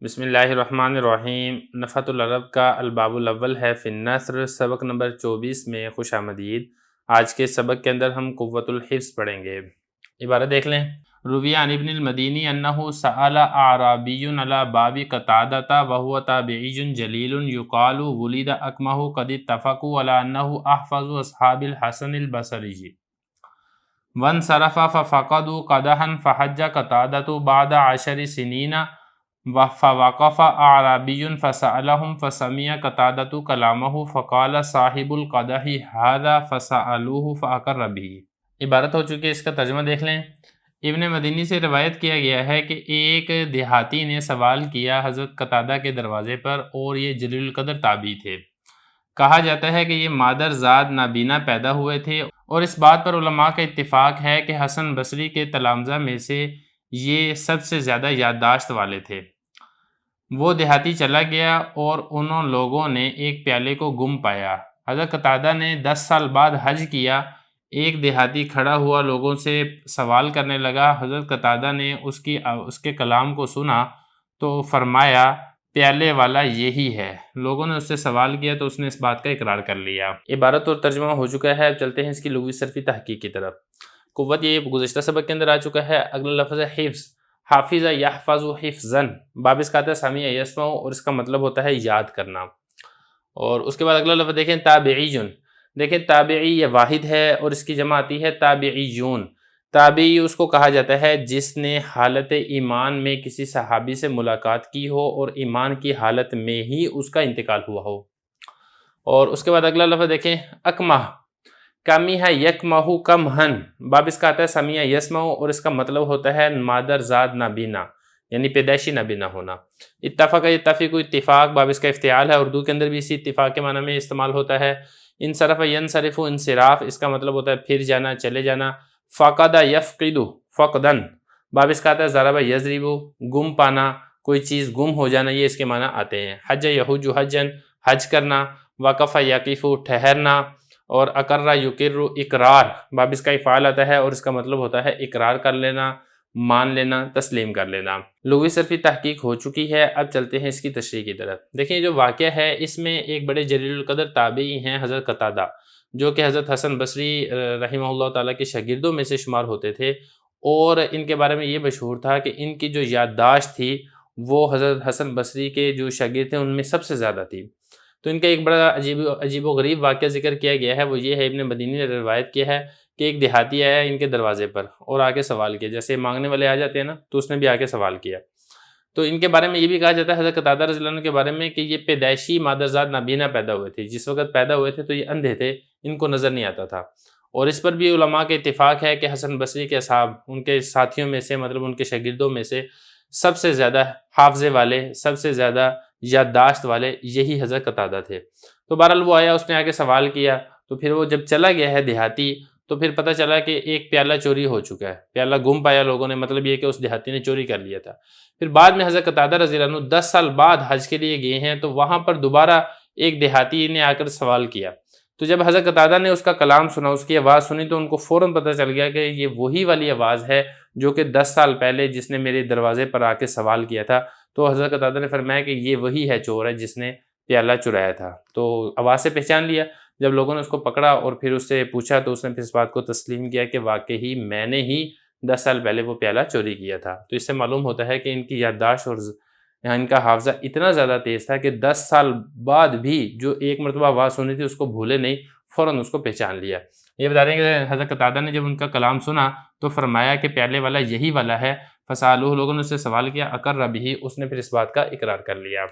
بسم اللہ الرحمن الرحیم۔ نفحۃ العرب کا الباب الاول ہے فی النثر، سبق نمبر 24 میں خوش آمدید۔ آج کے سبق کے اندر ہم قوت الحفظ پڑھیں گے۔ عبارت دیکھ لیں۔ روی عن ابن المدینی انہ سأل اعرابی علی باب قتادہ وہو تابعی جلیل یقال ولد اکمہ قد اتفقوا علی انہ احفظ اصحاب الحسن البصری وانصرف ففقدوا قدحا فحج قتادہ بعد 10 سنین فوقف اعرابی فسألهم فسمع قتادہ کلامہ فقال صاحب القدح هذا فسألوه فأقر به۔ عبارت ہو چکی ہے، اس کا ترجمہ دیکھ لیں۔ ابن مدینی سے روایت کیا گیا ہے کہ ایک دیہاتی نے سوال کیا حضرت قتادہ کے دروازے پر، اور یہ جلیل القدر تابعی تھے۔ کہا جاتا ہے کہ یہ مادر زاد نابینا پیدا ہوئے تھے، اور اس بات پر علماء کا اتفاق ہے کہ حسن بصری کے تلامذہ میں سے یہ سب سے زیادہ یادداشت والے تھے۔ وہ دیہاتی چلا گیا اور انہوں لوگوں نے ایک پیالے کو گم پایا۔ حضرت قتادہ نے 10 سال بعد حج کیا۔ ایک دیہاتی کھڑا ہوا لوگوں سے سوال کرنے لگا۔ حضرت قتادہ نے اس کے کلام کو سنا تو فرمایا پیالے والا یہی ہے۔ لوگوں نے اس سے سوال کیا تو اس نے اس بات کا اقرار کر لیا۔ عبارت اور ترجمہ ہو چکا ہے، اب چلتے ہیں اس کی لغوی صرفی تحقیق کی طرف۔ قوت یہ گزشتہ سبق کے اندر آ چکا ہے۔ اگلا لفظ ہے حفظ۔ حافظ یحفظ حفظاً، باب اس کا آتا ہے سمع یسمع، اور اس کا مطلب ہوتا ہے یاد کرنا۔ اور اس کے بعد اگلا لفظ دیکھیں تابعی۔ دیکھیں تابعی یہ واحد ہے اور اس کی جمع آتی ہے تابعیون۔ تابعی اس کو کہا جاتا ہے جس نے حالت ایمان میں کسی صحابی سے ملاقات کی ہو اور ایمان کی حالت میں ہی اس کا انتقال ہوا ہو۔ اور اس کے بعد اگلا لفظ دیکھیں اکمہ۔ کمی ہے یکمہ کمہن، باب اس کا آتا ہے سمیع یسمع، اور اس کا مطلب ہوتا ہے مادر زاد نابینا، یعنی پیدائشی نابینا ہونا۔ اتفق یتفق اتفاق، باب اس کا افتعال ہے، اردو کے اندر بھی اسی اتفاق کے معنی میں استعمال ہوتا ہے۔ انصرف ینصرف انصراف، اس کا مطلب ہوتا ہے پھر جانا، چلے جانا۔ فقد یفقد فقدن، باب اس کا آتا ہے ضرب یضرب، گم پانا، کوئی چیز گم ہو جانا، یہ اس کے معنی آتے ہیں۔ حج یحج حجن، حج کرنا۔ وقف یقف ٹھہرنا، اور اقرہ یقر اقرار، باب اس کا افعال آتا ہے اور اس کا مطلب ہوتا ہے اقرار کر لینا، مان لینا، تسلیم کر لینا۔ لغوی صرفی تحقیق ہو چکی ہے، اب چلتے ہیں اس کی تشریح کی طرف۔ دیکھیں جو واقعہ ہے اس میں ایک بڑے جلیل القدر تابعی ہیں حضرت قتادہ، جو کہ حضرت حسن بصری رحمہ اللہ تعالیٰ کے شاگردوں میں سے شمار ہوتے تھے، اور ان کے بارے میں یہ مشہور تھا کہ ان کی جو یادداشت تھی وہ حضرت حسن بصری کے جو شاگرد تھے ان میں سب سے زیادہ تھی۔ تو ان کا ایک بڑا عجیب و غریب واقعہ ذکر کیا گیا ہے، وہ یہ ہے، ابن مدینی نے روایت کیا ہے کہ ایک دیہاتی آیا ان کے دروازے پر اور آ کے سوال کیا، جیسے مانگنے والے آ جاتے ہیں نا، تو اس نے بھی آ کے سوال کیا۔ تو ان کے بارے میں یہ بھی کہا جاتا ہے حضرت قتادہ رضی اللہ عنہ کے بارے میں کہ یہ پیدائشی مادرزاد نابینا پیدا ہوئے تھے۔ جس وقت پیدا ہوئے تھے تو یہ اندھے تھے، ان کو نظر نہیں آتا تھا۔ اور اس پر بھی علماء کے اتفاق ہے کہ حسن بصری کے اصحاب، ان کے ساتھیوں میں سے، مطلب ان کے شاگردوں میں سے سب سے زیادہ حافظے والے، سب سے زیادہ یادداشت والے یہی حضرت قتادہ تھے۔ تو بہرحال وہ آیا، اس نے آ کے سوال کیا، تو پھر وہ جب چلا گیا ہے دیہاتی، تو پھر پتہ چلا کہ ایک پیالہ چوری ہو چکا ہے، پیالہ گم پایا لوگوں نے، مطلب یہ کہ اس دیہاتی نے چوری کر لیا تھا۔ پھر بعد میں حضرت قتادہ رضی اللہ عنہ 10 سال بعد حج کے لیے گئے ہیں، تو وہاں پر دوبارہ ایک دیہاتی نے آ کر سوال کیا۔ تو جب حضرت قتادہ نے اس کا کلام سنا، اس کی آواز سنی، تو ان کو فوراً پتہ چل گیا کہ یہ وہی والی آواز ہے جو کہ 10 سال پہلے جس نے میرے دروازے پر آ کے سوال کیا تھا۔ تو حضرت قتادہ نے فرمایا کہ یہ وہی ہے چور ہے جس نے پیالہ چرایا تھا۔ تو آواز سے پہچان لیا۔ جب لوگوں نے اس کو پکڑا اور پھر اس سے پوچھا تو اس نے پھر اس بات کو تسلیم کیا کہ واقعی میں نے ہی 10 سال پہلے وہ پیالہ چوری کیا تھا۔ تو اس سے معلوم ہوتا ہے کہ ان کی یادداشت اور ان کا حافظہ اتنا زیادہ تیز تھا کہ 10 سال بعد بھی جو ایک مرتبہ آواز سنی تھی اس کو بھولے نہیں، فوراً اس کو پہچان لیا۔ یہ بتا رہے ہیں کہ حضرت قتادہ نے جب ان کا کلام سنا تو فرمایا کہ پیالے والا یہی والا ہے۔ فسالوہ، لوگوں نے اس سے سوال کیا، اقر بہ، اس نے پھر اس بات کا اقرار کر لیا۔